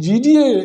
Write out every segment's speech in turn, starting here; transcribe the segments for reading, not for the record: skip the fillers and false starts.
GDA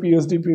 PSDP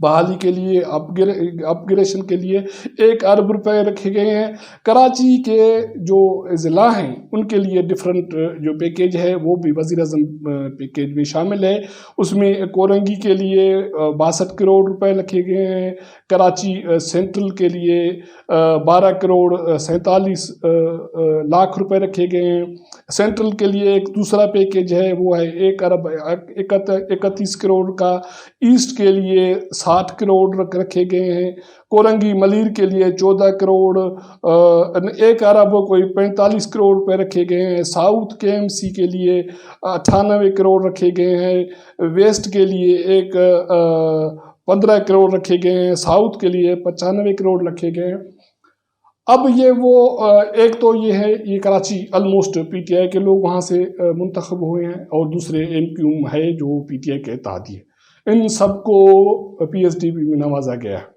بحالی کے لیے اپگریشن کے لیے 1 ارب روپے رکھے گئے ہیں۔ کراچی کے جو ضلع ہیں ان کے لیے ڈفرنٹ جو پیکیج ہے وہ بھی وزیر اعظم پیکیج میں شامل ہے۔ اس میں کورنگی کے لیے 62 کروڑ روپے رکھے گئے ہیں، کراچی سینٹرل کے لیے 12 کروڑ 47 لاکھ روپے رکھے گئے ہیں۔ سینٹرل کے لیے ایک دوسرا پیکیج ہے وہ ہے 1 ارب 31 کروڑ کا، ایسٹ کے لیے 60 کروڑ رکھے گئے ہیں، کورنگی ملیر کے لیے 14 کروڑ 1 ارب 45 کروڑ روپے رکھے گئے ہیں، ساؤتھ کے ایم سی کے لیے 98 کروڑ رکھے گئے ہیں، ویسٹ کے لیے 15 کروڑ رکھے گئے ہیں، ساؤتھ کے لیے 95 کروڑ رکھے گئے ہیں۔ اب یہ وہ ایک تو یہ ہے، یہ Karachi almost P T I کے لوگ وہاں سے منتخب ہوئے ہیں، اور دوسرے ایم کیو ہے جو پی ٹی آئی کے اتحادی ہے، ان سب کو پی ایس ڈی پی میں نوازا گیا ہے۔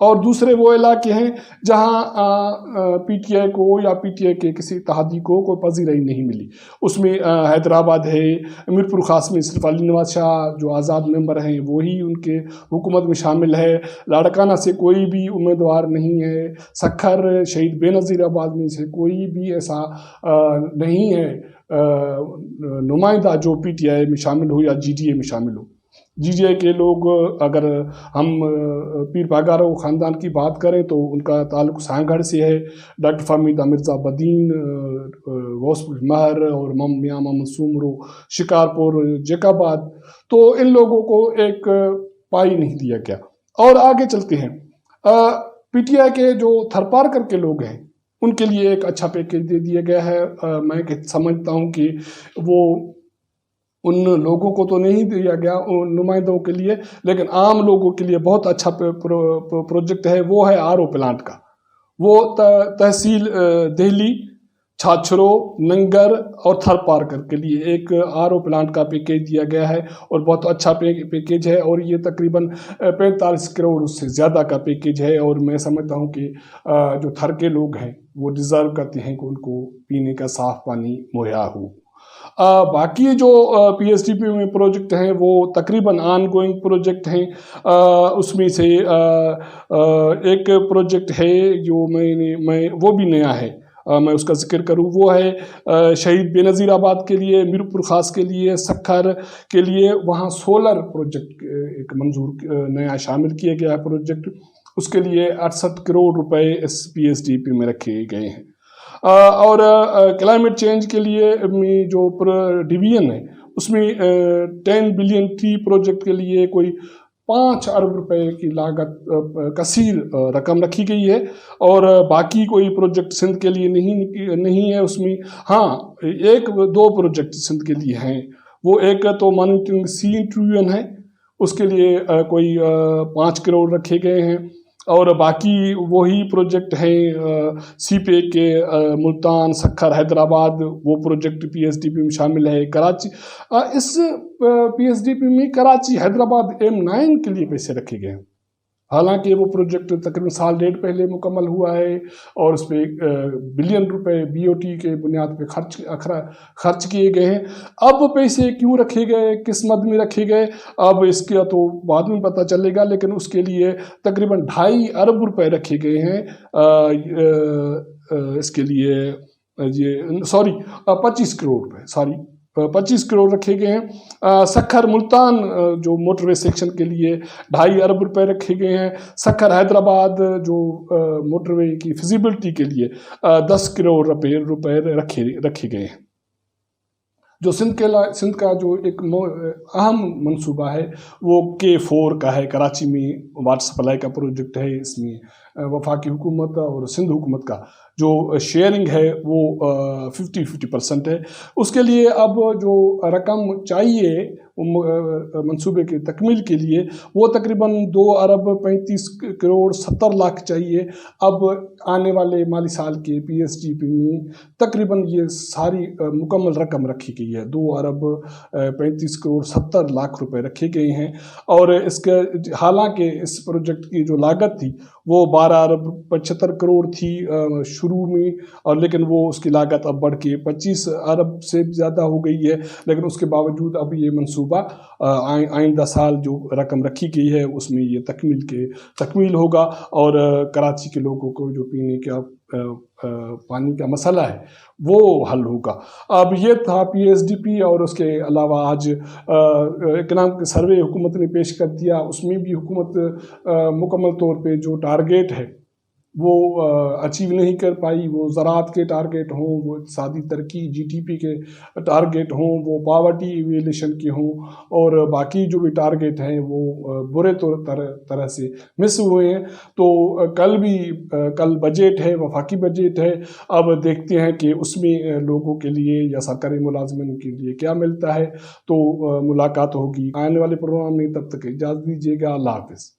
اور دوسرے وہ علاقے ہیں جہاں پی ٹی آئی کو یا پی ٹی آئی کے کسی اتحادی کو کوئی پذیرائی نہیں ملی۔ اس میں حیدرآباد ہے، میرپور خاص میں صرف علی نواز شاہ جو آزاد ممبر ہیں وہی ان کے حکومت میں شامل ہے، لاڑکانہ سے کوئی بھی امیدوار نہیں ہے، سکھر شہید بے نظیر آباد میں سے کوئی بھی ایسا نہیں ہے نمائندہ جو پی ٹی آئی میں شامل ہو یا جی ڈی اے میں شامل ہو۔ جی ڈی اے کے لوگ، اگر ہم پیر پاگارو خاندان کی بات کریں تو ان کا تعلق سانگھڑ سے ہے، ڈاکٹر فہمیدہ مرزا بدین، غوث مہر اور میاں محمد سومرو شکارپور جیکاباد، تو ان لوگوں کو ایک پائی نہیں دیا گیا۔ اور آگے چلتے ہیں، پی ٹی آئی کے جو تھرپارکر کے لوگ ہیں ان کے لیے ایک اچھا پیکیج دے دیا گیا ہے۔ میں سمجھتا ہوں کہ وہ ان لوگوں کو تو نہیں دیا گیا ان نمائندوں کے لیے، لیکن عام لوگوں کے لیے بہت اچھا پروجیکٹ ہے، وہ ہے آر او پلانٹ کا۔ وہ تحصیل دہلی، چھاچھرو، ننگر اور تھر پارکر کے لیے ایک آر او پلانٹ کا پیکیج دیا گیا ہے، اور بہت اچھا پیکیج ہے، اور یہ تقریباً 45 کروڑ سے زیادہ کا پیکیج ہے۔ اور میں سمجھتا ہوں کہ جو تھر کے لوگ ہیں وہ ڈیزرو کرتے ہیں کہ ان کو پینے کا صاف پانی مہیا ہو۔ باقی جو پی ایس ڈی پی میں پروجیکٹ ہیں وہ تقریباً آن گوئنگ پروجیکٹ ہیں۔ اس میں سے ایک پروجیکٹ ہے جو میں وہ بھی نیا ہے، میں اس کا ذکر کروں، وہ ہے شہید بے نظیر آباد کے لیے، میرپور خاص کے لیے، سکھر کے لیے وہاں سولر پروجیکٹ ایک منظور نیا شامل کیا گیا ہے پروجیکٹ، اس کے لیے 68 کروڑ روپے اس پی ایس ڈی پی میں رکھے گئے ہیں۔ اور کلائمیٹ چینج کے لیے جو ڈویژن ہے اس میں 10 بلین ٹری پروجیکٹ کے لیے کوئی 5 ارب روپے کی لاگت کثیر رقم رکھی گئی ہے، اور باقی کوئی پروجیکٹ سندھ کے لیے نہیں ہے۔ اس میں ہاں 1-2 پروجیکٹ سندھ کے لیے ہیں، وہ ایک تو مانیٹرنگ سی انٹرویژن ہے، اس کے لیے کوئی 5 کروڑ رکھے گئے ہیں، اور باقی وہی پروجیکٹ ہیں سی پے کے ملتان، سکھر، حیدرآباد، وہ project P S D P میں شامل ہے۔ کراچی اس پی ایس ڈی پی میں کراچی حیدرآباد M9 کے لیے پیسے رکھے گئے ہیں، حالانکہ وہ پروجیکٹ تقریباً سال 1.5 پہلے مکمل ہوا ہے، اور اس پہ بلین روپے بی او ٹی کے بنیاد پہ خرچ کیے گئے ہیں۔ اب پیسے کیوں رکھے گئے، کس مد میں رکھے گئے، اب اس کا تو بعد میں پتہ چلے گا، لیکن اس کے لیے تقریباً 2.5 ارب روپے رکھے گئے ہیں۔ اس کے لیے یہ 25 کروڑ روپے 25 کروڑ رکھے گئے ہیں۔ سکھر ملتان جو موٹر وے سیکشن کے لیے 2.5 ارب روپے رکھے گئے ہیں۔ سکھر حیدرآباد جو موٹر وے کی فیزیبلٹی کے لیے 10 کروڑ روپے رکھے گئے ہیں۔ جو سندھ کا جو ایک اہم منصوبہ ہے وہ K4 کا ہے، کراچی میں واٹر سپلائی کا پروجیکٹ ہے۔ اس میں وفاقی حکومت اور سندھ حکومت کا جو شیئرنگ ہے وہ 50-50% ہے۔ اس کے لیے اب جو رقم چاہیے منصوبے کی تکمیل کے لیے وہ تقریباً 2 ارب 35 کروڑ 70 لاکھ چاہیے۔ اب آنے والے مالی سال کے پی ایس ڈی پی میں تقریباً یہ ساری مکمل رقم رکھی گئی ہے، 2 ارب 35 کروڑ 70 لاکھ روپے رکھے گئے ہیں۔ اور اس کے حالانکہ اس پروجیکٹ کی جو لاگت تھی وہ 12 ارب 75 کروڑ تھی شروع میں، اور لیکن وہ اس کی لاگت اب بڑھ کے 25 ارب سے زیادہ ہو گئی ہے، لیکن اس کے باوجود اب یہ منصوبہ منصوبہ آئندہ سال جو رقم رکھی گئی ہے اس میں یہ تکمیل ہوگا، اور کراچی کے لوگوں کو جو پینے کا پانی کا مسئلہ ہے وہ حل ہوگا۔ اب یہ تھا پی ایس ڈی پی، اور اس کے علاوہ آج اکنامک سروے حکومت نے پیش کر دیا، اس میں بھی حکومت مکمل طور پہ جو ٹارگیٹ ہے وہ اچیو نہیں کر پائی، وہ زراعت کے ٹارگیٹ ہوں، وہ اقتصادی ترقی جی ڈی پی کے ٹارگیٹ ہوں، وہ پاورٹی ایویلیشن کے ہوں، اور باقی جو بھی ٹارگیٹ ہیں وہ برے طرح سے مس ہوئے ہیں۔ تو کل بجٹ ہے، وفاقی بجٹ ہے، اب دیکھتے ہیں کہ اس میں لوگوں کے لیے یا سرکاری ملازمین کے لیے کیا ملتا ہے۔ تو ملاقات ہوگی آنے والے پروگرام میں، تب تک اجازت دیجیے گا، اللہ حافظ۔